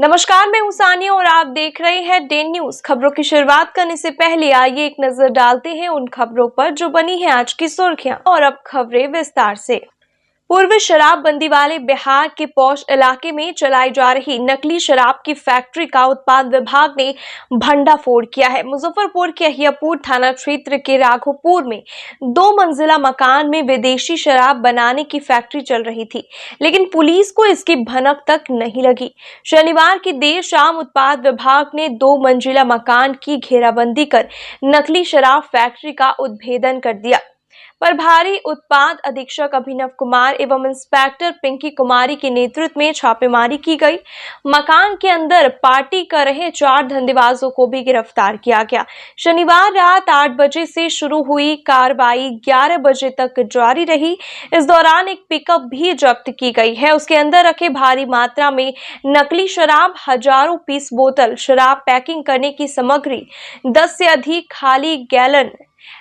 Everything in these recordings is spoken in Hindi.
नमस्कार, मैं हूं सानिया और आप देख रहे हैं डे न्यूज। खबरों की शुरुआत करने से पहले आइए एक नजर डालते हैं उन खबरों पर जो बनी है आज की सुर्खियां। और अब खबरें विस्तार से। पूर्व शराबबंदी वाले बिहार के पौष इलाके में चलाई जा रही नकली शराब की फैक्ट्री का उत्पाद विभाग ने भंडाफोड़ किया है। मुजफ्फरपुर के अहियापुर थाना क्षेत्र के राघोपुर में 2 मंजिला मकान में विदेशी शराब बनाने की फैक्ट्री चल रही थी, लेकिन पुलिस को इसकी भनक तक नहीं लगी। शनिवार की देर शाम उत्पाद विभाग ने 2 मंजिला मकान की घेराबंदी कर नकली शराब फैक्ट्री का उद्भेदन कर दिया। प्रभारी उत्पाद अधीक्षक अभिनव कुमार एवं इंस्पेक्टर पिंकी कुमारी के नेतृत्व में छापेमारी की गई। मकान के अंदर पार्टी कर रहे 4 धंधेबाजों को भी गिरफ्तार किया गया। शनिवार रात 8 बजे से शुरू हुई कार्रवाई 11 बजे तक जारी रही। इस दौरान एक पिकअप भी जब्त की गई है। उसके अंदर रखे भारी मात्रा में नकली शराब, हजारों पीस बोतल शराब, पैकिंग करने की सामग्री, 10 से अधिक खाली गैलन,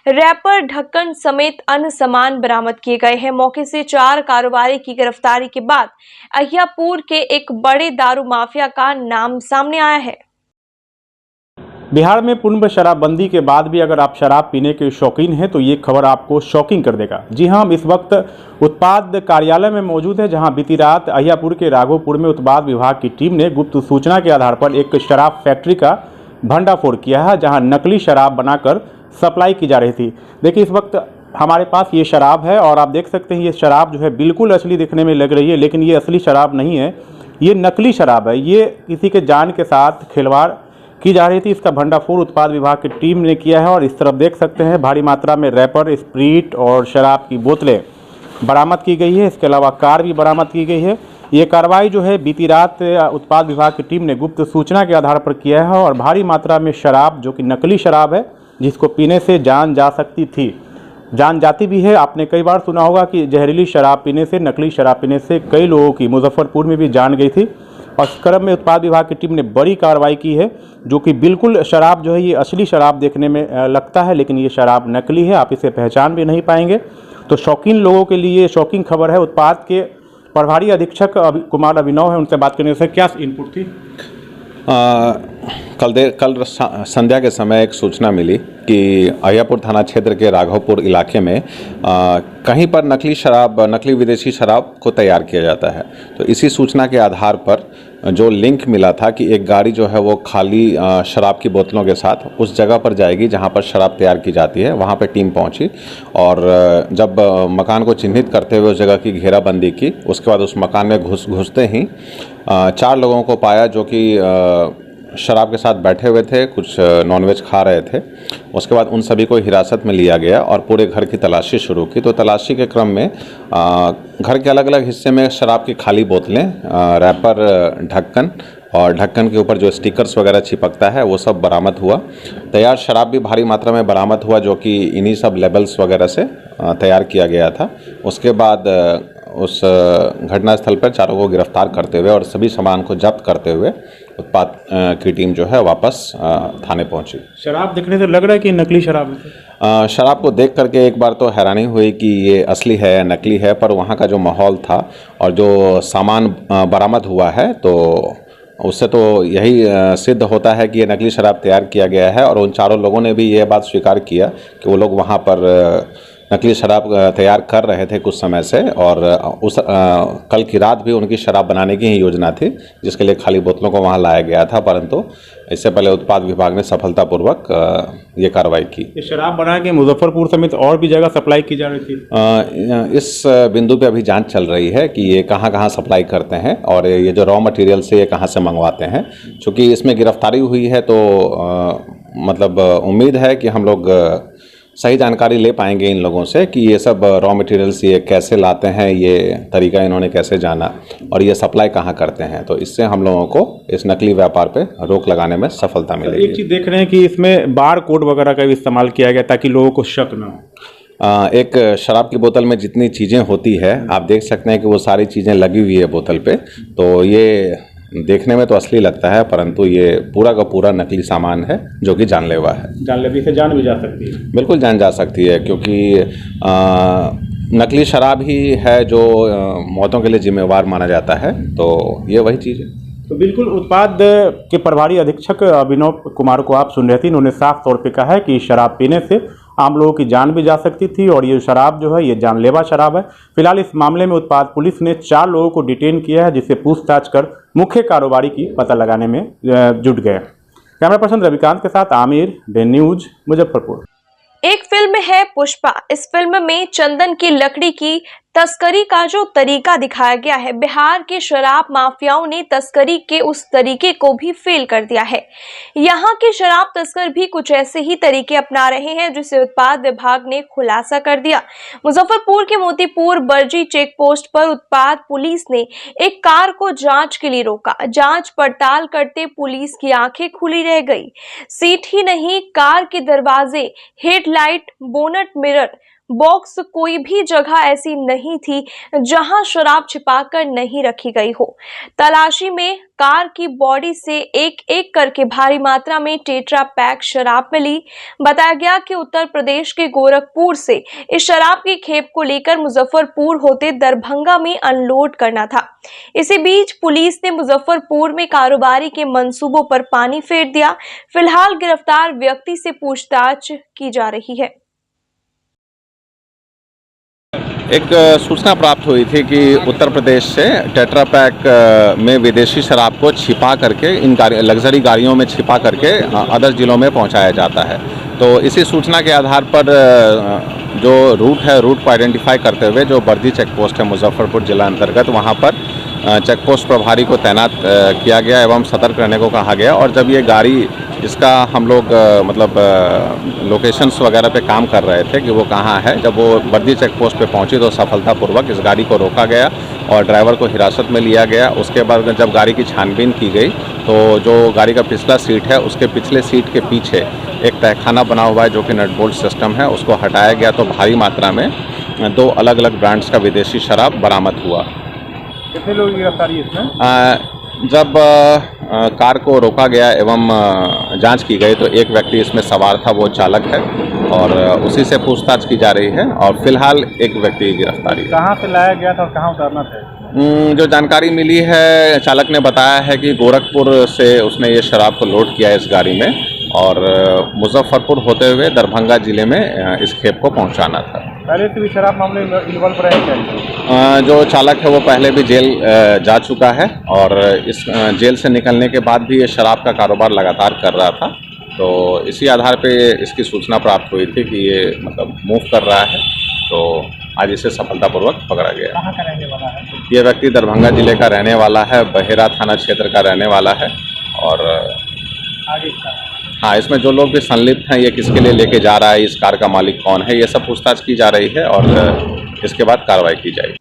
रैपर, ढक्कन समेत अन्य सामान बरामद किए गए हैं। मौके से 4 कारोबारी की गिरफ्तारी के बाद अहियापुर के एक बड़े दारू माफिया का नाम सामने आया है। बिहार में पूर्ण शराबबंदी के बाद भी अगर आप शराब पीने के शौकीन हैं तो ये खबर आपको शॉकिंग कर देगा। जी हाँ, हम इस वक्त उत्पाद कार्यालय में मौजूद है, जहां बीती रात अहियापुर के राघोपुर में उत्पाद विभाग की टीम ने गुप्त सूचना के आधार पर एक शराब फैक्ट्री का भंडाफोड़ किया है, जहां नकली शराब बनाकर सप्लाई की जा रही थी। देखिए, इस वक्त हमारे पास ये शराब है और आप देख सकते हैं ये शराब जो है बिल्कुल असली दिखने में लग रही है, लेकिन ये असली शराब नहीं है, ये नकली शराब है। ये किसी के जान के साथ खिलवाड़ की जा रही थी। इसका भंडाफोड़ उत्पाद विभाग की टीम ने किया है और इस तरफ देख सकते हैं भारी मात्रा में रैपर, स्प्रीट और शराब की बोतलें बरामद की गई है। इसके अलावा कार भी बरामद की गई है। ये कार्रवाई जो है बीती रात उत्पाद विभाग की टीम ने गुप्त सूचना के आधार पर किया है और भारी मात्रा में शराब, जो कि नकली शराब है, जिसको पीने से जान जा सकती थी, जान जाती भी है। आपने कई बार सुना होगा कि जहरीली शराब पीने से, नकली शराब पीने से कई लोगों की मुजफ्फरपुर में भी जान गई थी। और इस क्रम में उत्पाद विभाग की टीम ने बड़ी कार्रवाई की है, जो कि बिल्कुल शराब जो है ये असली शराब देखने में लगता है, लेकिन ये शराब नकली है, आप इसे पहचान भी नहीं पाएंगे। तो शौकीन लोगों के लिए शॉकिंग खबर है। उत्पाद के प्रभारी अधीक्षक कुमार अभिनव है, उनसे बात करने से क्या इनपुट थी? कल संध्या के समय एक सूचना मिली कि अहियापुर थाना क्षेत्र के राघोपुर इलाके में कहीं पर नकली विदेशी शराब को तैयार किया जाता है। तो इसी सूचना के आधार पर जो लिंक मिला था कि एक गाड़ी जो है वो खाली शराब की बोतलों के साथ उस जगह पर जाएगी जहां पर शराब तैयार की जाती है, वहां पर टीम पहुंची और जब मकान को चिन्हित करते हुए उस जगह की घेराबंदी की, उसके बाद उस मकान में घुसते ही 4 लोगों को पाया जो कि शराब के साथ बैठे हुए थे, कुछ नॉनवेज खा रहे थे। उसके बाद उन सभी को हिरासत में लिया गया और पूरे घर की तलाशी शुरू की। तो तलाशी के क्रम में घर के अलग अलग हिस्से में शराब की खाली बोतलें, रैपर, ढक्कन और ढक्कन के ऊपर जो स्टिकर्स वगैरह चिपकता है वो सब बरामद हुआ। तैयार शराब भी भारी मात्रा में बरामद हुआ, जो कि इन्हीं सब लेबल्स वगैरह से तैयार किया गया था। उसके बाद उस घटनास्थल पर 4 को गिरफ्तार करते हुए और सभी सामान को जब्त करते हुए उत्पाद की टीम जो है वापस थाने पहुंची। शराब देखने से लग रहा है कि नकली शराब है। शराब को देख करके एक बार तो हैरानी हुई कि ये असली है या नकली है, पर वहाँ का जो माहौल था और जो सामान बरामद हुआ है तो उससे तो यही सिद्ध होता है कि ये नकली शराब तैयार किया गया है। और उन 4 लोगों ने भी ये बात स्वीकार किया कि वो लोग वहाँ पर नकली शराब तैयार कर रहे थे कुछ समय से और उस कल की रात भी उनकी शराब बनाने की ही योजना थी, जिसके लिए खाली बोतलों को वहां लाया गया था। परंतु इससे पहले उत्पाद विभाग ने सफलतापूर्वक ये कार्रवाई की। ये शराब बना के मुजफ्फरपुर समेत और भी जगह सप्लाई की जा रही थी। इस बिंदु पे अभी जांच चल रही है कि ये कहाँ सप्लाई करते हैं और ये जो रॉ मटेरियल से ये कहाँ से मंगवाते हैं। चूँकि इसमें गिरफ्तारी हुई है तो मतलब उम्मीद है कि हम लोग सही जानकारी ले पाएंगे इन लोगों से कि ये सब रॉ मटेरियल्स ये कैसे लाते हैं, ये तरीका इन्होंने कैसे जाना और ये सप्लाई कहाँ करते हैं। तो इससे हम लोगों को इस नकली व्यापार पे रोक लगाने में सफलता मिलेगी। एक चीज़ देख रहे हैं कि इसमें बार कोड वगैरह का भी इस्तेमाल किया गया ताकि लोगों को शक न हो। एक शराब की बोतल में जितनी चीज़ें होती है आप देख सकते हैं कि वो सारी चीज़ें लगी हुई है बोतल पे। तो ये देखने में तो असली लगता है, परंतु ये पूरा का पूरा नकली सामान है जो कि जानलेवा है। जानलेवा से जान भी जा सकती है। बिल्कुल जान जा सकती है, क्योंकि नकली शराब ही है जो मौतों के लिए जिम्मेवार माना जाता है। तो ये वही चीज़ है। तो बिल्कुल उत्पाद के प्रभारी अधीक्षक अभिनव कुमार को आप सुन रहे थे। इन्होंने साफ तौर पे कहा है कि शराब पीने से आम लोगों की जान भी जा सकती थी और ये शराब जो है ये जानलेवा शराब है। फिलहाल इस मामले में उत्पाद पुलिस ने 4 लोगों को डिटेन किया है, जिससे पूछताछ कर मुख्य कारोबारी की पता लगाने में जुट गए। कैमरा पर्सन रविकांत के साथ आमिर, डे न्यूज, मुजफ्फरपुर। एक फिल्म है पुष्पा। इस फिल्म में चंदन की लकड़ी की तस्करी का जो तरीका दिखाया गया है, बिहार के शराब माफियाओं ने तस्करी के उस तरीके को भी फेल कर दिया है। यहाँ के शराब तस्कर भी कुछ ऐसे ही तरीके अपना रहे हैं, जिसे उत्पाद विभाग ने खुलासा कर दिया। मुजफ्फरपुर के मोतीपुर बर्जी चेक पोस्ट पर उत्पाद पुलिस ने एक कार को जांच के लिए रोका। जांच पड़ताल करते पुलिस की आंखें खुली रह गई। सीट ही नहीं, कार के दरवाजे, हेडलाइट, बोनट, मिरर बॉक्स, कोई भी जगह ऐसी नहीं थी जहां शराब छिपाकर नहीं रखी गई हो। तलाशी में कार की बॉडी से एक एक करके भारी मात्रा में टेट्रा पैक शराब मिली। बताया गया कि उत्तर प्रदेश के गोरखपुर से इस शराब की खेप को लेकर मुजफ्फरपुर होते दरभंगा में अनलोड करना था। इसी बीच पुलिस ने मुजफ्फरपुर में कारोबारी के मंसूबों पर पानी फेर दिया। फिलहाल गिरफ्तार व्यक्ति से पूछताछ की जा रही है। एक सूचना प्राप्त हुई थी कि उत्तर प्रदेश से टेट्रा पैक में विदेशी शराब को छिपा करके इन लग्जरी गाड़ियों में छिपा करके अदर जिलों में पहुंचाया जाता है। तो इसी सूचना के आधार पर जो रूट है, रूट को आइडेंटिफाई करते हुए जो बर्दी चेक पोस्ट है मुजफ्फरपुर जिला अंतर्गत, वहां पर चेक पोस्ट प्रभारी को तैनात किया गया एवं सतर्क रहने को कहा गया। और जब ये गाड़ी, इसका हम लोग मतलब लोकेशंस वगैरह पे काम कर रहे थे कि वो कहाँ है, जब वो बर्दी चेक पोस्ट पे पहुंची तो सफलतापूर्वक इस गाड़ी को रोका गया और ड्राइवर को हिरासत में लिया गया। उसके बाद जब गाड़ी की छानबीन की गई तो जो गाड़ी का पिछला सीट है, उसके पिछले सीट के पीछे एक तहखाना बना हुआ है जो कि नट बोल्ट सिस्टम है, उसको हटाया गया तो भारी मात्रा में 2 अलग अलग ब्रांड्स का विदेशी शराब बरामद हुआ। कितने लोग गिरफ्तारी इसमें? जब कार को रोका गया एवं जांच की गई तो एक व्यक्ति इसमें सवार था, वो चालक है और उसी से पूछताछ की जा रही है और फिलहाल एक व्यक्ति की गिरफ्तारी। कहाँ से लाया गया था और कहाँ उतारना था? जो जानकारी मिली है, चालक ने बताया है कि गोरखपुर से उसने ये शराब को लोड किया इस गाड़ी में और मुजफ्फरपुर होते हुए दरभंगा जिले में इस खेप को पहुंचाना था। पहले से भी शराब मामले में इन्वॉल्व रहे क्या? जो चालक है वो पहले भी जेल जा चुका है और इस जेल से निकलने के बाद भी ये शराब का कारोबार लगातार कर रहा था। तो इसी आधार पे इसकी सूचना प्राप्त हुई थी कि ये मतलब मूव कर रहा है, तो आज इसे सफलतापूर्वक पकड़ा गया। कहाँ का रहने वाला है? ये व्यक्ति दरभंगा जिले का रहने वाला है, बहेरा थाना क्षेत्र का रहने वाला है। और आगे हाँ, इसमें जो लोग भी संलिप्त हैं, ये किसके लिए लेके जा रहा है, इस कार का मालिक कौन है, ये सब पूछताछ की जा रही है और इसके बाद कार्रवाई की जाएगी।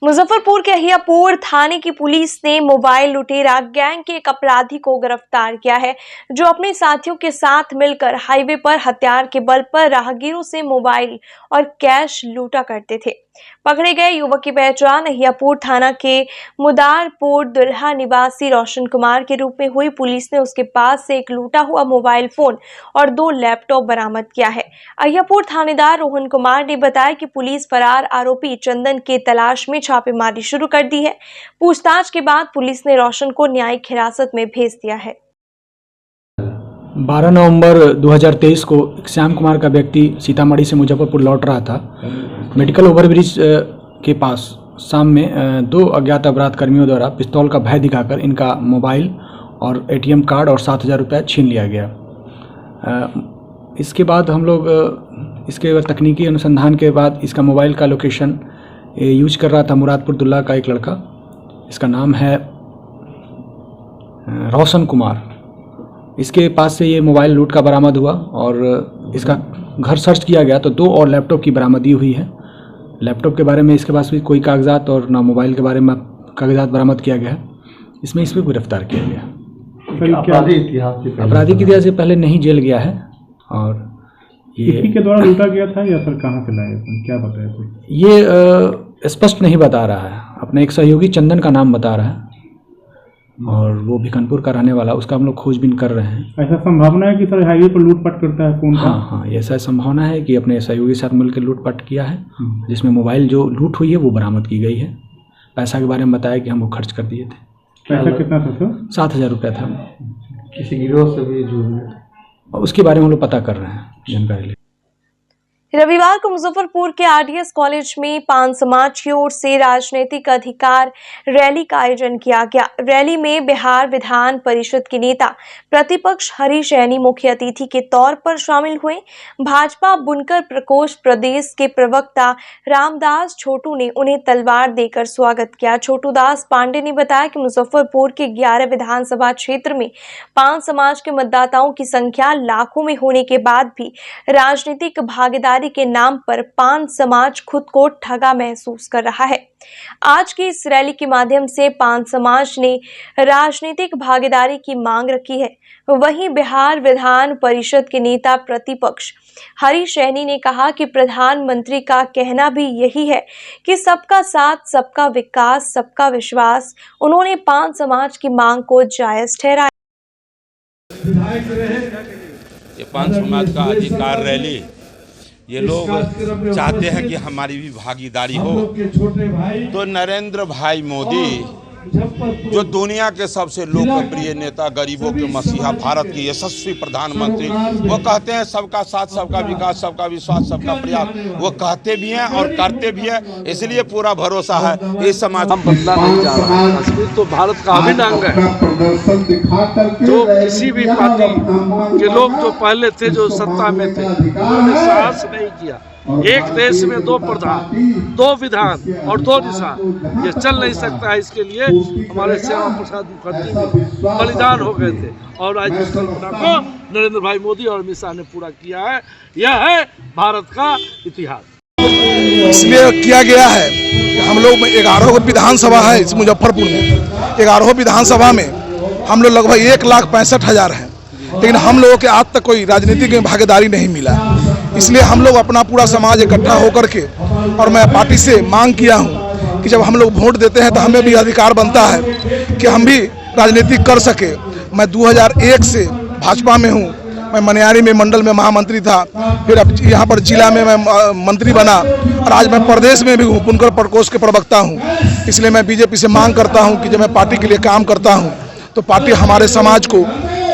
मुजफ्फरपुर के अहियापुर थाने की पुलिस ने मोबाइल लुटेरा गैंग के एक अपराधी को गिरफ्तार किया है, जो अपने साथियों के साथ मिलकर हाईवे पर हथियार के बल पर राहगीरों से मोबाइल और कैश लूटा करते थे। पकड़े गए युवक की पहचान अहियापुर थाना के मुदारपुर दुल्हा निवासी रोशन कुमार के रूप में हुई। पुलिस ने उसके पास से एक लूटा हुआ मोबाइल फोन और 2 लैपटॉप बरामद किया है। अहियापुर थानेदार रोहन कुमार ने बताया कि पुलिस फरार आरोपी चंदन के तलाश में छापेमारी शुरू कर दी है। पूछताछ के बाद पुलिस ने रोशन को न्यायिक हिरासत में भेज दिया है। 12 नवंबर 2023 को श्याम कुमार का व्यक्ति सीतामढ़ी से मुजफ्फरपुर लौट रहा था। मेडिकल ओवरब्रिज के पास शाम में 2 अज्ञात अपराध कर्मियों द्वारा पिस्तौल का भय दिखाकर इनका मोबाइल और एटीएम कार्ड और 7,000 रुपये छीन लिया गया। इसके बाद हम लोग इसके तकनीकी अनुसंधान के बाद इसका मोबाइल का लोकेशन यूज कर रहा था मुरादपुर दुल्ला का एक लड़का, इसका नाम है रोशन कुमार। इसके पास से ये मोबाइल लूट का बरामद हुआ और इसका घर सर्च किया गया तो 2 और लैपटॉप की बरामदी हुई है। लैपटॉप के बारे में इसके पास भी कोई कागजात और ना मोबाइल के बारे में कागजात बरामद किया गया है। इसमें गिरफ्तार किया गया। आपराधिक इतिहास से पहले नहीं जेल गया है और ये किसी के द्वारा लूटा गया था या सर कहाँ से लाए, क्या बताया कोई? ये स्पष्ट नहीं बता रहा है। अपने एक सहयोगी चंदन का नाम बता रहा है और वो भिकनपुर का रहने वाला, उसका हम लोग खोजबीन कर रहे हैं। ऐसा संभावना है कि सर हाईवे पर लूटपाट करता है कौन? हाँ, ऐसा संभावना है कि अपने सहयोगी के साथ मिलकर लूटपाट किया है, जिसमें मोबाइल जो लूट हुई है वो बरामद की गई है। पैसा के बारे में बताया कि हम वो खर्च कर दिए थे। पैसा कितना था सर? 7,000 रुपया था। किसी गिरोह से भी जुड़े? उसके बारे में हम लोग पता कर रहे हैं, जानकारी ले। रविवार को मुजफ्फरपुर के आरडीएस कॉलेज में पान समाज की ओर से राजनीतिक अधिकार रैली का आयोजन किया गया। रैली में बिहार विधान परिषद के नेता प्रतिपक्ष हरीश सैनी मुख्य अतिथि के तौर पर शामिल हुए। भाजपा बुनकर प्रकोष्ठ प्रदेश के प्रवक्ता रामदास छोटू ने उन्हें तलवार देकर स्वागत किया। छोटू दास पांडे ने बताया कि मुजफ्फरपुर के 11 विधानसभा क्षेत्र में पान समाज के मतदाताओं की संख्या लाखों में होने के बाद भी राजनीतिक भागीदारी के नाम पर पान समाज खुद को ठगा महसूस कर रहा है। आज की इस रैली के माध्यम से पान समाज ने राजनीतिक भागीदारी की मांग रखी है। वहीं बिहार विधान परिषद के नेता प्रतिपक्ष हरीश सैनी ने कहा कि प्रधानमंत्री का कहना भी यही है कि सबका साथ, सबका विकास, सबका विश्वास। उन्होंने पान समाज की मांग को जायज ठहराया। ये पान समाज का अधिकार रैली, ये लोग चाहते हैं कि हमारी भी भागीदारी हो। तो नरेंद्र भाई मोदी, जो दुनिया के सबसे लोकप्रिय नेता, गरीबों के मसीहा, भारत के यशस्वी प्रधानमंत्री, वो कहते हैं सबका साथ, सबका विकास, सबका विश्वास, सबका प्रयास। वो कहते भी हैं और करते भी हैं, इसलिए पूरा भरोसा है इस समाज। हम बदला नहीं जा रहा है। कश्मीर तो भारत का अभिन्न अंग है। जो किसी भी पार्टी के लोग जो पहले थे, जो सत्ता में थे, उन्होंने साहस नहीं किया। एक देश में 2 प्रधान, 2 विधान और 2 निशान, ये चल नहीं सकता है। इसके लिए हमारे श्यामा प्रसाद मुखर्जी भी बलिदान हो गए थे और आज उस कल्पना को नरेंद्र भाई मोदी और अमित शाह ने पूरा किया है। यह है भारत का इतिहास। इसलिए किया गया है कि हम लोग 11 विधानसभा है इस मुजफ्फरपुर में। 11 विधानसभा में हम लोग लगभग 1,65,000 हैं, लेकिन हम लोगों के आज तक कोई राजनीतिक में भागीदारी नहीं मिला। इसलिए हम लोग अपना पूरा समाज इकट्ठा होकर के, और मैं पार्टी से मांग किया हूं कि जब हम लोग वोट देते हैं तो हमें भी अधिकार बनता है कि हम भी राजनीतिक कर सके। मैं 2001 से भाजपा में हूं। मैं मनियारी में मंडल में महामंत्री था, फिर अब यहाँ पर जिला में मैं मंत्री बना, और आज मैं प्रदेश में भी हूँ, बुनकर प्रकोष्ठ के प्रवक्ता हूँ। इसलिए मैं बीजेपी से मांग करता हूँ कि जब मैं पार्टी के लिए काम करता हूँ तो पार्टी हमारे समाज को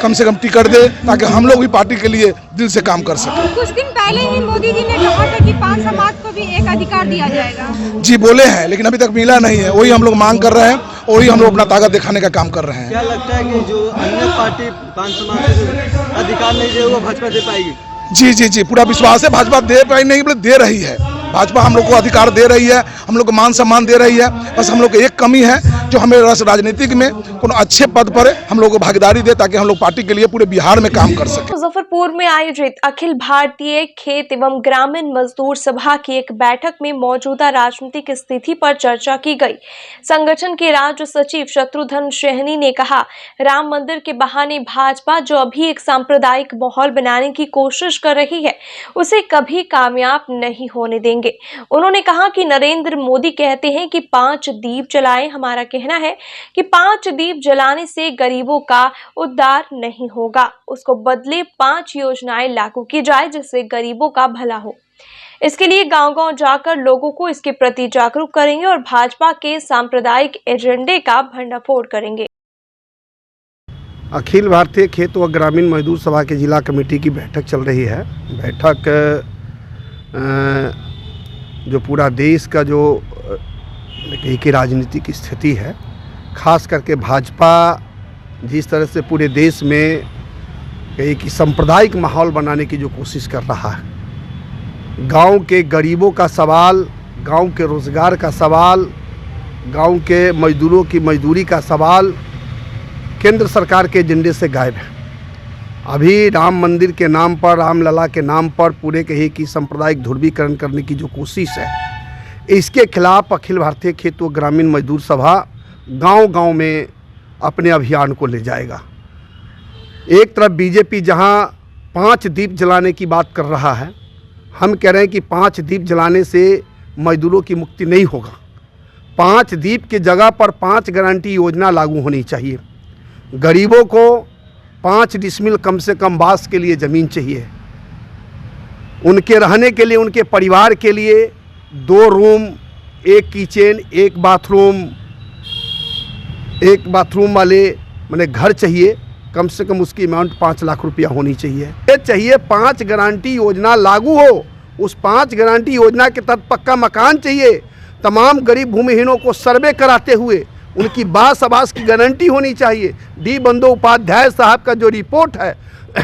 कम से कम टिकट दे, ताकि हम लोग भी पार्टी के लिए दिल से काम कर सकें। कुछ दिन पहले ही मोदी जी ने कहा था कि पान समाज को भी एक अधिकार दिया जाएगा। जी बोले हैं, लेकिन अभी तक मिला नहीं है। वही हम लोग मांग कर रहे हैं और वही हम लोग अपना ताकत दिखाने का काम कर रहे हैं। क्या लगता है कि जो अन्य पार्टी पान समाज को अधिकार नहीं दे, वो भाजपा दे पाएगी? जी, पूरा विश्वास है। भाजपा दे पाई नहीं, बोले दे रही है। भाजपा हम लोग को अधिकार दे रही है, हम लोग को मान सम्मान दे रही है। बस हम लोग को एक कमी है, जो हमें राजनीतिक में कोनो अच्छे पद पर हम लोग को भागीदारी दे, ताकि हम लोग पार्टी के लिए पूरे बिहार में काम कर सकें। मुजफ्फरपुर में आयोजित अखिल भारतीय खेत एवं ग्रामीण मजदूर सभा की एक बैठक में मौजूदा राजनीतिक स्थिति पर चर्चा की गई। संगठन के राज्य सचिव शत्रुघ्न सैनी ने कहा, राम मंदिर के बहाने भाजपा जो अभी एक सांप्रदायिक माहौल बनाने की कोशिश कर रही है, उसे कभी कामयाब नहीं होने देंगे। उन्होंने कहा कि नरेंद्र मोदी कहते हैं कि 5 दीप जलाएं। हमारा कहना है कि 5 दीप जलाने से गरीबों का उद्धार नहीं होगा, उसको बदले 5 योजनाएं लागू की जाए जिससे गरीबों का भला हो। इसके लिए गांव-गांव जाकर लोगों को इसके प्रति जागरूक करेंगे और भाजपा के सांप्रदायिक एजेंडे का भंडाफोड़ करेंगे। अखिल भारतीय खेत व ग्रामीण मजदूर सभा के जिला कमेटी की बैठक चल रही है। बैठक जो पूरा देश का जो की राजनीतिक स्थिति है, खास करके भाजपा जिस तरह से पूरे देश में एक सांप्रदायिक माहौल बनाने की जो कोशिश कर रहा है, गांव के गरीबों का सवाल, गांव के रोज़गार का सवाल, गांव के मजदूरों की मजदूरी का सवाल केंद्र सरकार के एजेंडे से गायब है। अभी राम मंदिर के नाम पर, रामलला के नाम पर पूरे कहे कि सांप्रदायिक ध्रुवीकरण करने की जो कोशिश है, इसके खिलाफ अखिल भारतीय खेत व ग्रामीण मजदूर सभा गांव-गांव में अपने अभियान को ले जाएगा। एक तरफ बीजेपी जहां 5 दीप जलाने की बात कर रहा है, हम कह रहे हैं कि 5 दीप जलाने से मजदूरों की मुक्ति नहीं होगा। 5 दीप की जगह पर 5 गारंटी योजना लागू होनी चाहिए। गरीबों को 5 डिसमिल कम से कम बांस के लिए ज़मीन चाहिए। उनके रहने के लिए, उनके परिवार के लिए 2 रूम, 1 किचन, 1 बाथरूम, एक बाथरूम वाले मैंने घर चाहिए, कम से कम उसकी अमाउंट 5 लाख रुपया होनी चाहिए। ये चाहिए 5 गारंटी योजना लागू हो, उस 5 गारंटी योजना के तहत पक्का मकान चाहिए। तमाम गरीब भूमिहीनों को सर्वे कराते हुए उनकी बास आवास की गारंटी होनी चाहिए। डी बंदोपाध्याय साहब का जो रिपोर्ट है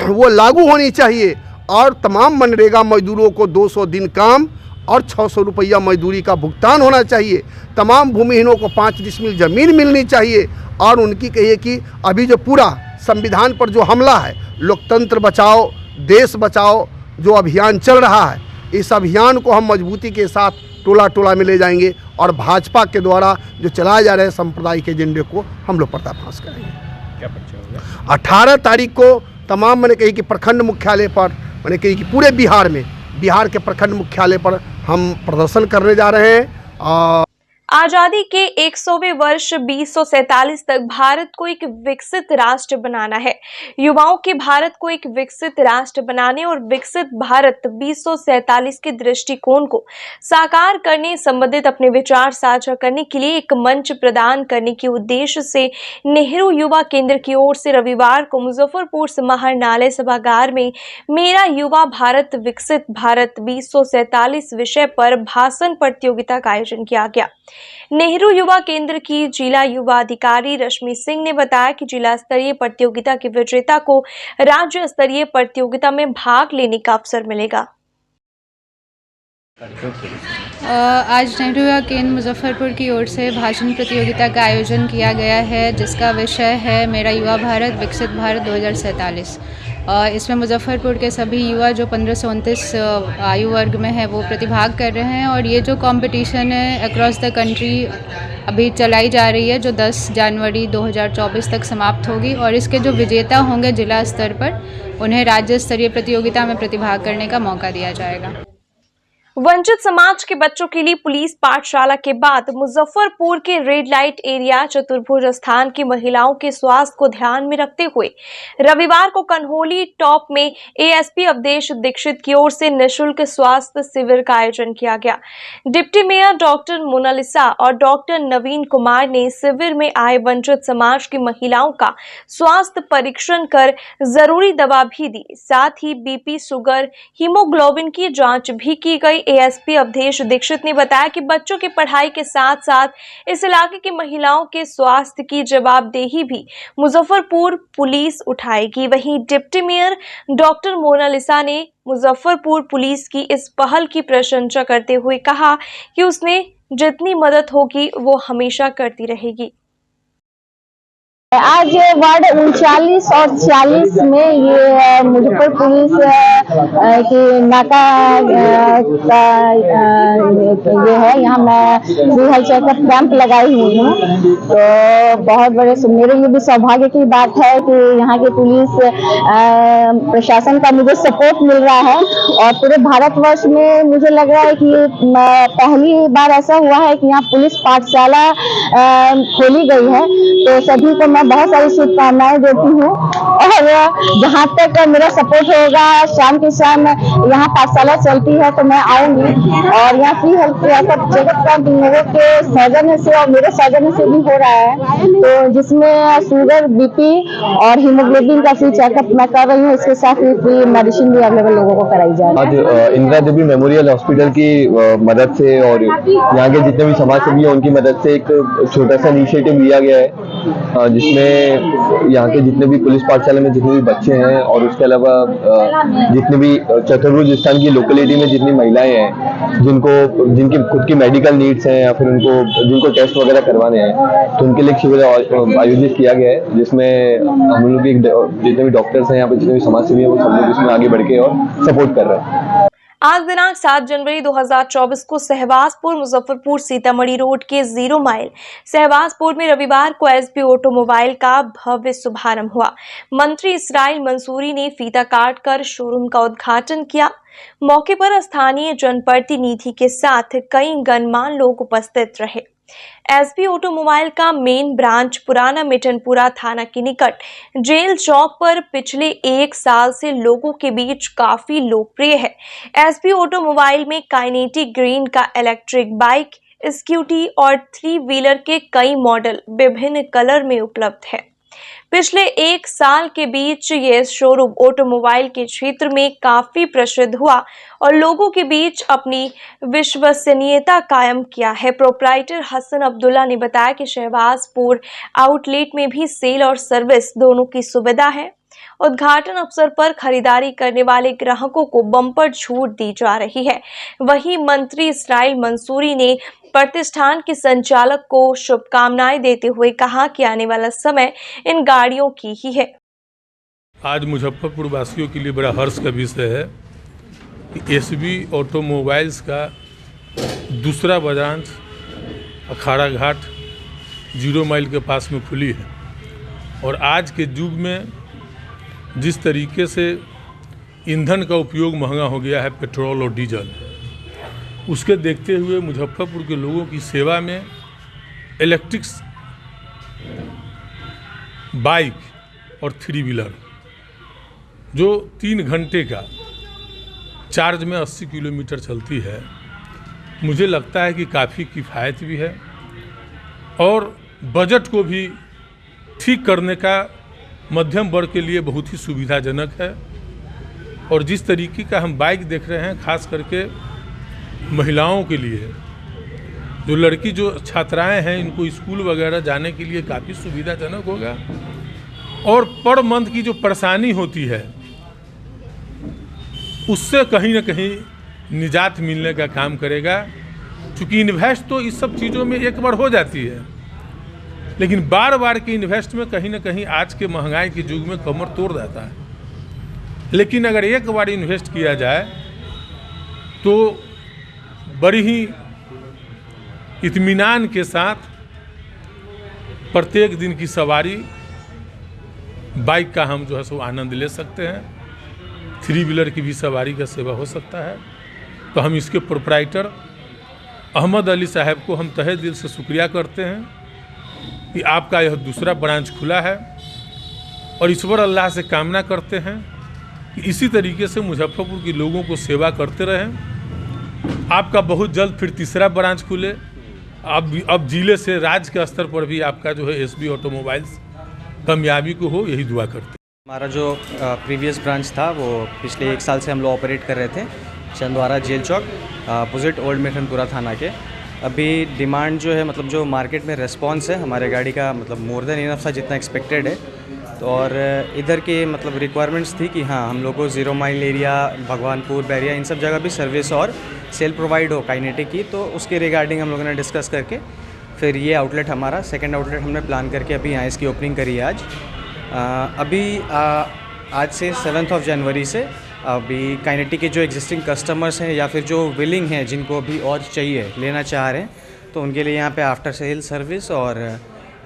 वो लागू होनी चाहिए और तमाम मनरेगा मजदूरों को 200 दिन काम और 600 रुपया मजदूरी का भुगतान होना चाहिए। तमाम भूमिहीनों को 5 डिसमिल ज़मीन मिलनी चाहिए और उनकी कहिए कि अभी जो पूरा संविधान पर जो हमला है, लोकतंत्र बचाओ देश बचाओ जो अभियान चल रहा है, इस अभियान को हम मजबूती के साथ टोला टोला में ले जाएंगे और भाजपा के द्वारा जो चलाए जा रहे सांप्रदायिक एजेंडे को हम लोग पर्दाफाश करेंगे। क्या पर्चा होगा? 18 तारीख को तमाम मैंने कही कि प्रखंड मुख्यालय पर, मैंने कही कि पूरे बिहार में, बिहार के प्रखंड मुख्यालय पर हम प्रदर्शन करने जा रहे हैं। आजादी के 100वें वर्ष 2047 तक भारत को एक विकसित राष्ट्र बनाना है। युवाओं के भारत को एक विकसित राष्ट्र बनाने और विकसित भारत 2047 के दृष्टिकोण को साकार करने संबंधित अपने विचार साझा करने के लिए एक मंच प्रदान करने के उद्देश्य से नेहरू युवा केंद्र की ओर से रविवार को मुजफ्फरपुर समाहरणालय सभागार में मेरा युवा भारत विकसित भारत 2047 विषय पर भाषण प्रतियोगिता का आयोजन किया गया। नेहरू युवा केंद्र की जिला युवा अधिकारी रश्मि सिंह ने बताया कि जिला स्तरीय प्रतियोगिता के विजेता को राज्य स्तरीय प्रतियोगिता में भाग लेने का अवसर मिलेगा। आज नेहरू युवा केंद्र मुजफ्फरपुर की ओर से भाषण प्रतियोगिता का आयोजन किया गया है, जिसका विषय है मेरा युवा भारत विकसित भारत 2047। इसमें मुजफ्फरपुर के सभी युवा जो 15 से 29 आयु वर्ग में है वो प्रतिभाग कर रहे हैं और ये जो कंपटीशन है अक्रॉस द कंट्री अभी चलाई जा रही है, जो 10 जनवरी 2024 तक समाप्त होगी और इसके जो विजेता होंगे जिला स्तर पर उन्हें राज्य स्तरीय प्रतियोगिता में प्रतिभाग करने का मौका दिया जाएगा। वंचित समाज के बच्चों के लिए पुलिस पाठशाला के बाद मुजफ्फरपुर के रेड लाइट एरिया चतुर्भुज स्थान की महिलाओं के स्वास्थ्य को ध्यान में रखते हुए रविवार को कन्होली टॉप में एएसपी अवधेश दीक्षित की ओर से निःशुल्क स्वास्थ्य शिविर का आयोजन किया गया। डिप्टी मेयर डॉक्टर मोनालिसा और डॉक्टर नवीन कुमार ने शिविर में आए वंचित समाज की महिलाओं का स्वास्थ्य परीक्षण कर जरूरी दवा भी दी। साथ ही बीपी, शुगर, हीमोग्लोबिन की जाँच भी की गई। एएसपी अवधेश दीक्षित ने बताया कि बच्चों की पढ़ाई के साथ साथ इस इलाके की महिलाओं के स्वास्थ्य की जवाबदेही भी मुजफ्फरपुर पुलिस उठाएगी। वहीं डिप्टी मेयर डॉक्टर मोनालिसा ने मुजफ्फरपुर पुलिस की इस पहल की प्रशंसा करते हुए कहा कि उसने जितनी मदद होगी वो हमेशा करती रहेगी। आज वार्ड 39 और 46 में ये मुजफ्फर पुलिस की नाका का ये है, यहाँ मैं फ्री हेल्थ चेकअप कैंप लगाई हुई हूँ। तो बहुत बड़े मेरे लिए भी सौभाग्य की बात है कि यहाँ की पुलिस प्रशासन का मुझे सपोर्ट मिल रहा है और पूरे भारतवर्ष में मुझे लग रहा है कि पहली बार ऐसा हुआ है कि यहाँ पुलिस पाठशाला खोली गई है। तो सभी को मैं बहुत सारी शुभकामनाएं देती हूँ और जहाँ तक मेरा सपोर्ट होगा, शाम के शाम यहाँ पाठशाला चलती है तो मैं आऊंगी और यहाँ फ्री हेल्थ चेकअप कैंप लोगों के सौजन्य से और मेरे सौजन्य से भी हो रहा है, तो जिसमें शुगर, बीपी और हीमोग्लोबिन का फ्री चेकअप मैं कर रही हूँ। इसके साथ ही फ्री मेडिसिन भी अवेलेबल लोगों को कराई जा रही है। आज इंदिरा देवी मेमोरियल हॉस्पिटल की मदद से और यहाँ के जितने भी समाज सेवी हैं उनकी मदद से एक छोटा सा इनिशिएटिव लिया गया है, जिसमें यहाँ के जितने भी पुलिस पाठशाला में जितने भी बच्चे हैं और उसके अलावा जितने भी चतुर्भुज स्थान की लोकेलिटी में जितनी महिलाएं हैं जिनकी खुद की मेडिकल नीड्स हैं या फिर जिनको टेस्ट वगैरह करवाने हैं, तो उनके लिए शिविर आयोजित किया गया है, जिसमें हम लोग जितने भी डॉक्टर्स हैं यहाँ पे जितने भी समाज सेवी हैं वो सब लोग इसमें आगे बढ़ के और सपोर्ट कर रहे हैं। आज दिनांक 7 जनवरी 2024 को सहवासपुर मुजफ्फरपुर सीतामढ़ी रोड के 0 माइल सहवासपुर में रविवार को एसपी ऑटोमोबाइल का भव्य शुभारंभ हुआ। मंत्री इसराइल मंसूरी ने फीता काट कर शोरूम का उद्घाटन किया। मौके पर स्थानीय जनप्रतिनिधि के साथ कई गणमान्य लोग उपस्थित रहे। एसपी ऑटोमोबाइल का मेन ब्रांच पुराना मिठनपुरा थाना के निकट जेल चौक पर पिछले 1 साल से लोगों के बीच काफी लोकप्रिय है। एसपी ऑटोमोबाइल में काइनेटिक ग्रीन का इलेक्ट्रिक बाइक, स्कूटी और 3 व्हीलर के कई मॉडल विभिन्न कलर में उपलब्ध है। पिछले 1 साल के बीच ये शोरूम ऑटोमोबाइल के क्षेत्र में काफी प्रसिद्ध हुआ और लोगों के बीच अपनी विश्वसनीयता कायम किया है। प्रोप्राइटर हसन अब्दुल्ला ने बताया कि शहबाजपुर आउटलेट में भी सेल और सर्विस दोनों की सुविधा है। उद्घाटन अवसर पर खरीदारी करने वाले ग्राहकों को बम्पर छूट दी जा रही है। वहीं मंत्री इसराइल मंसूरी ने प्रतिष्ठान के संचालक को शुभकामनाएं देते हुए कहा कि आने वाला समय इन गाड़ियों की ही है। आज मुजफ्फरपुर वासियों के लिए बड़ा हर्ष का विषय है कि एसबी ऑटोमोबाइल्स का दूसरा ब्रांच अखाड़ा घाट 0 माइल के पास में खुली है। और आज के युग में जिस तरीके से ईंधन का उपयोग महंगा हो गया है, पेट्रोल और डीजल, उसके देखते हुए मुजफ्फरपुर के लोगों की सेवा में इलेक्ट्रिक बाइक और 3 व्हीलर जो 3 घंटे का चार्ज में 80 किलोमीटर चलती है, मुझे लगता है कि काफ़ी किफ़ायत भी है और बजट को भी ठीक करने का मध्यम वर्ग के लिए बहुत ही सुविधाजनक है। और जिस तरीके का हम बाइक देख रहे हैं, खास करके महिलाओं के लिए, जो छात्राएं हैं, इनको स्कूल वगैरह जाने के लिए काफ़ी सुविधाजनक होगा। और पर मंथ की जो परेशानी होती है, उससे कहीं ना कहीं निजात मिलने का काम करेगा। चूँकि इन्वेस्ट तो इस सब चीज़ों में एक बार हो जाती है, लेकिन बार बार की इन्वेस्ट में कहीं ना कहीं आज के महंगाई के युग में कमर तोड़ जाता है। लेकिन अगर एक बार इन्वेस्ट किया जाए तो बड़ी ही इत्मीनान के साथ प्रत्येक दिन की सवारी बाइक का हम जो है सो आनंद ले सकते हैं। 3 व्हीलर की भी सवारी का सेवा हो सकता है। तो हम इसके प्रोप्राइटर अहमद अली साहब को हम तहे दिल से शुक्रिया करते हैं कि आपका यह दूसरा ब्रांच खुला है और ईश्वर अल्लाह से कामना करते हैं कि इसी तरीके से मुजफ्फरपुर के लोगों को सेवा करते रहें। आपका बहुत जल्द फिर तीसरा ब्रांच खुले। अब जिले से राज्य के स्तर पर भी आपका जो है एसबी ऑटोमोबाइल्स कामयाबी को हो, यही दुआ करते हैं। हमारा जो प्रीवियस ब्रांच था वो पिछले 1 साल से हम लोग ऑपरेट कर रहे थे चंदवारा जेल चौक अपोजिट ओल्ड मिठनपुरा थाना के। अभी डिमांड जो है, मतलब जो मार्केट में रिस्पांस है हमारे गाड़ी का, मतलब मोर देन इनफ था जितना एक्सपेक्टेड है। तो और इधर के मतलब रिक्वायरमेंट्स थी कि हाँ हम लोग को 0 माइल एरिया, भगवानपुर, बैरिया, इन सब जगह भी सर्विस और सेल प्रोवाइड हो काइनेटिक की। तो उसके रिगार्डिंग हम लोगों ने डिस्कस करके फिर ये आउटलेट हमारा सेकंड आउटलेट हमने प्लान करके अभी यहाँ इसकी ओपनिंग करी है आज। आज से 7 जनवरी से अभी काइनेटिक के जो एग्जिस्टिंग कस्टमर्स हैं या फिर जो विलिंग हैं, जिनको अभी और चाहिए, लेना चाह रहे हैं, तो उनके लिए यहाँ पे आफ्टर सेल सर्विस और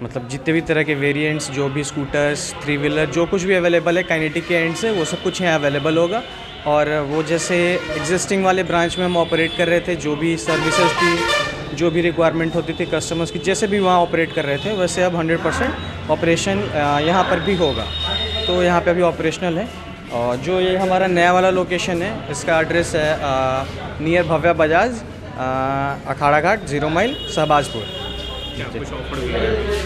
मतलब जितने भी तरह के वेरिएंट्स, जो भी स्कूटर्स, 3 व्हीलर, जो कुछ भी अवेलेबल है काइनेटिक के एंड से, वो सब कुछ यहाँ अवेलेबल होगा। और वो जैसे एग्जिस्टिंग वाले ब्रांच में हम ऑपरेट कर रहे थे, जो भी सर्विसेज थी, जो भी रिक्वायरमेंट होती थी कस्टमर्स की, जैसे भी वहाँ ऑपरेट कर रहे थे, वैसे अब 100% ऑपरेशन यहाँ पर भी होगा। तो यहाँ पे अभी ऑपरेशनल है। और जो ये हमारा नया वाला लोकेशन है, इसका एड्रेस है नियर भव्या बजाज, अखाड़ा घाट, 0 माइल, शहबाजपुर।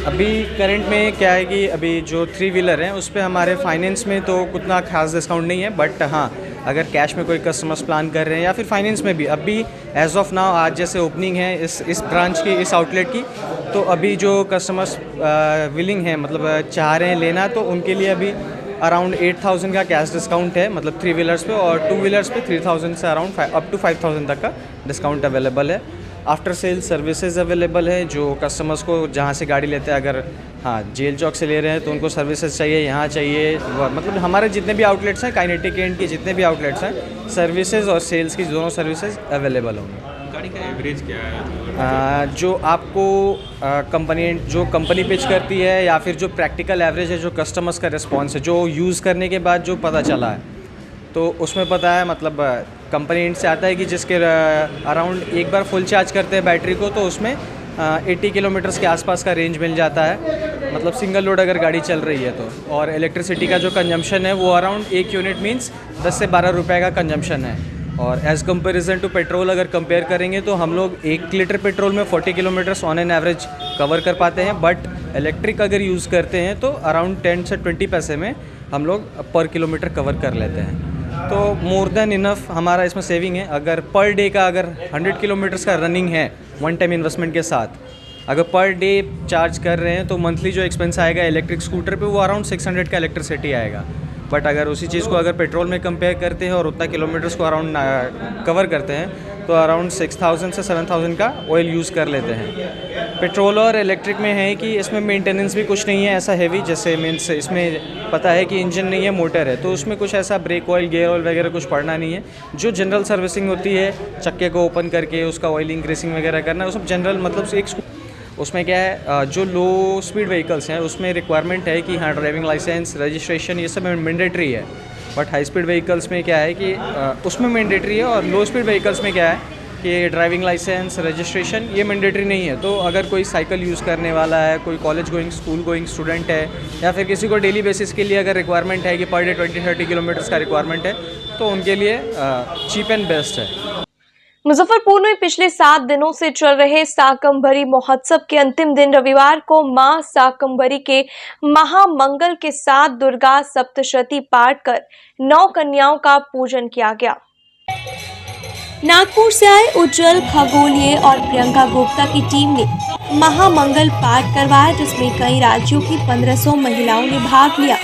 अभी करंट में क्या है कि अभी जो 3 व्हीलर हैं उस पर हमारे फाइनेंस में तो उतना खास डिस्काउंट नहीं है, बट हाँ अगर कैश में कोई कस्टमर्स प्लान कर रहे हैं या फिर फाइनेंस में भी, अभी एज ऑफ नाउ आज जैसे ओपनिंग है इस ब्रांच की, इस आउटलेट की, तो अभी जो कस्टमर्स विलिंग हैं, मतलब चाह रहे हैं लेना, तो उनके लिए अभी अराउंड 8000 का कैश डिस्काउंट है, मतलब 3 व्हीलर्स पे, और 2 व्हीलर्स पे 3000 से अराउंड अप टू 5000 तक का डिस्काउंट अवेलेबल है। आफ्टर सेल सर्विसेज अवेलेबल है, जो कस्टमर्स को जहाँ से गाड़ी लेते हैं, अगर हाँ जेल चौक से ले रहे हैं तो उनको सर्विसेज चाहिए, यहाँ चाहिए, मतलब हमारे जितने भी आउटलेट्स हैं, काइनेटिक एंड के जितने भी आउटलेट्स हैं, सर्विसेज और सेल्स की दोनों सर्विसेज अवेलेबल होंगी। गाड़ी का एवरेज क्या है? जो आपको कंपनी पिच करती है या फिर जो प्रैक्टिकल एवरेज है, जो कस्टमर्स का रिस्पॉन्स है, जो यूज़ करने के बाद जो पता चला है, तो उसमें पता है, मतलब कंपनी एंड से आता है कि जिसके अराउंड एक बार फुल चार्ज करते हैं बैटरी को, तो उसमें 80 किलोमीटर्स के आसपास का रेंज मिल जाता है, मतलब सिंगल लोड अगर गाड़ी चल रही है तो। और इलेक्ट्रिसिटी का जो कंजम्पशन है वो अराउंड 1 यूनिट मीन्स 10 से 12 रुपये का कंजम्पशन है। और एज़ कंपेरिजन टू पेट्रोल अगर कंपेयर करेंगे तो हम लोग 1 लीटर पेट्रोल में 40 kilometres on an average cover कर पाते हैं, बट इलेक्ट्रिक अगर यूज़ करते हैं तो अराउंड 10 से 20 पैसे में हम लोग पर किलोमीटर कवर कर लेते हैं। तो मोर देन इनफ हमारा इसमें सेविंग है। अगर पर डे का अगर 100 किलोमीटर्स का रनिंग है वन टाइम इन्वेस्टमेंट के साथ, अगर पर डे चार्ज कर रहे हैं तो मंथली जो एक्सपेंस आएगा इलेक्ट्रिक स्कूटर पे वो अराउंड 600 का इलेक्ट्रिसिटी आएगा। बट अगर उसी चीज़ को अगर पेट्रोल में कंपेयर करते हैं और उतना किलोमीटर्स को अराउंड कवर करते हैं तो अराउंड 6000 से 7000 का ऑयल यूज़ कर लेते हैं। पेट्रोल और इलेक्ट्रिक में है कि इसमें मेंटेनेंस भी कुछ नहीं है ऐसा हैवी, जैसे मीन्स इसमें पता है कि इंजन नहीं है मोटर है, तो उसमें कुछ ऐसा ब्रेक ऑयल गियर ऑयल वगैरह कुछ पड़ना नहीं है। जो जनरल सर्विसिंग होती है, चक्के को ओपन करके उसका ऑयलिंग ग्रीसिंग वगैरह करना, उसमें जनरल मतलब एक उसमें क्या है, जो लो स्पीड व्हीकल्स हैं उसमें रिक्वायरमेंट है कि हाँ ड्राइविंग लाइसेंस रजिस्ट्रेशन ये सब मैंडेटरी है। बट हाई स्पीड व्हीकल्स में क्या है कि उसमें मैंडेटरी है, और लो स्पीड व्हीकल्स में क्या है कि ड्राइविंग लाइसेंस रजिस्ट्रेशन ये मैंडेटरी नहीं है। तो अगर कोई साइकिल यूज़ करने वाला है, कोई college going school going student है, या फिर किसी को डेली बेसिस के लिए अगर रिक्वायरमेंट है कि पर डे 20-30 किलोमीटर्स का रिक्वायरमेंट है, तो उनके लिए चीप एंड बेस्ट है। मुजफ्फरपुर में पिछले 7 दिनों से चल रहे शाकंभरी महोत्सव के अंतिम दिन रविवार को मां शाकंभरी के महामंगल के साथ दुर्गा सप्तशती पाठ कर 9 कन्याओं का पूजन किया गया। नागपुर से आए उज्जवल खगोलिये और प्रियंका गुप्ता की टीम ने महामंगल पाठ करवाया, जिसमें कई राज्यों की 1500 महिलाओं ने भाग लिया।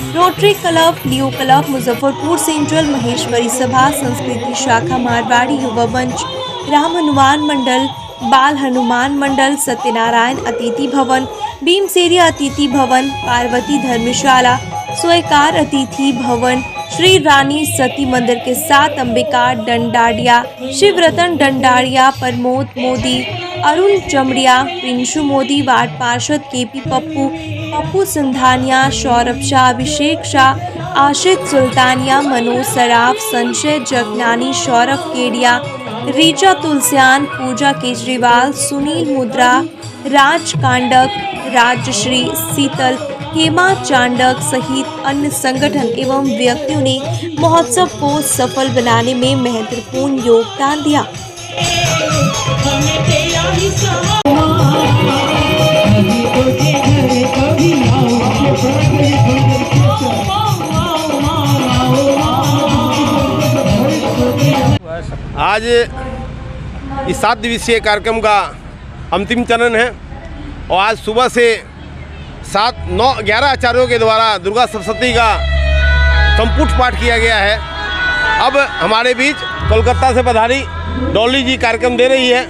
रोटरी क्लब, लियो क्लब, मुजफ्फरपुर सेंट्रल, महेश्वरी सभा, संस्कृति शाखा मारवाड़ी युवा मंच, राम हनुमान मंडल, बाल हनुमान मंडल, सत्यनारायण अतिथि भवन, भीमसेरिया अतिथि भवन, पार्वती धर्मशाला, स्वीकार अतिथि भवन, श्री रानी सती मंदिर के साथ अंबिका डंडाड़िया, शिवरतन डंडाड़िया, प्रमोद मोदी, अरुण चमड़िया, प्रिंशु मोदी, वार्ड पार्षद केपी पप्पू, पप्पू सिंधानिया, सौरभ शाह, अभिषेक शाह, आशित सुल्तानिया, मनोज सराफ, संजय जगनानी, सौरभ केडिया, रीचा तुलसियान, पूजा केजरीवाल, सुनील मुद्रा, राज कांडक, राजश्री सीतल, हेमा चांडक सहित अन्य संगठन एवं व्यक्तियों ने महोत्सव को सफल बनाने में महत्वपूर्ण योगदान दिया। आज इस 7 दिवसीय कार्यक्रम का अंतिम चरण है और आज सुबह से 11 आचार्यों के द्वारा दुर्गा सप्तशती का संपुट पाठ किया गया है। अब हमारे बीच कोलकाता से पधारी डॉली जी कार्यक्रम दे रही है।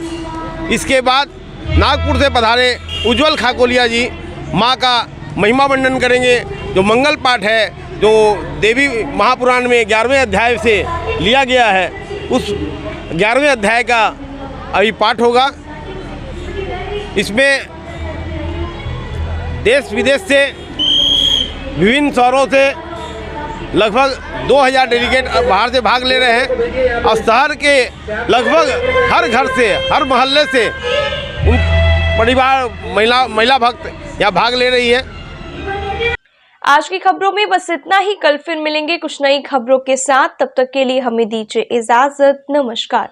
इसके बाद नागपुर से पधारे उज्जवल खाकोलिया जी माँ का महिमा वर्णन करेंगे। जो मंगल पाठ है जो देवी महापुराण में 11वें अध्याय से लिया गया है, उस 11वें अध्याय का अभी पाठ होगा। इसमें देश विदेश से विभिन्न शहरों से लगभग 2000 डेलीगेट बाहर से भाग ले रहे हैं और शहर के लगभग हर घर से, हर मोहल्ले से उन परिवार महिला भक्त यहाँ भाग ले रही है। आज की खबरों में बस इतना ही। कल फिर मिलेंगे कुछ नई खबरों के साथ। तब तक के लिए हमें दीजिए इजाजत। नमस्कार।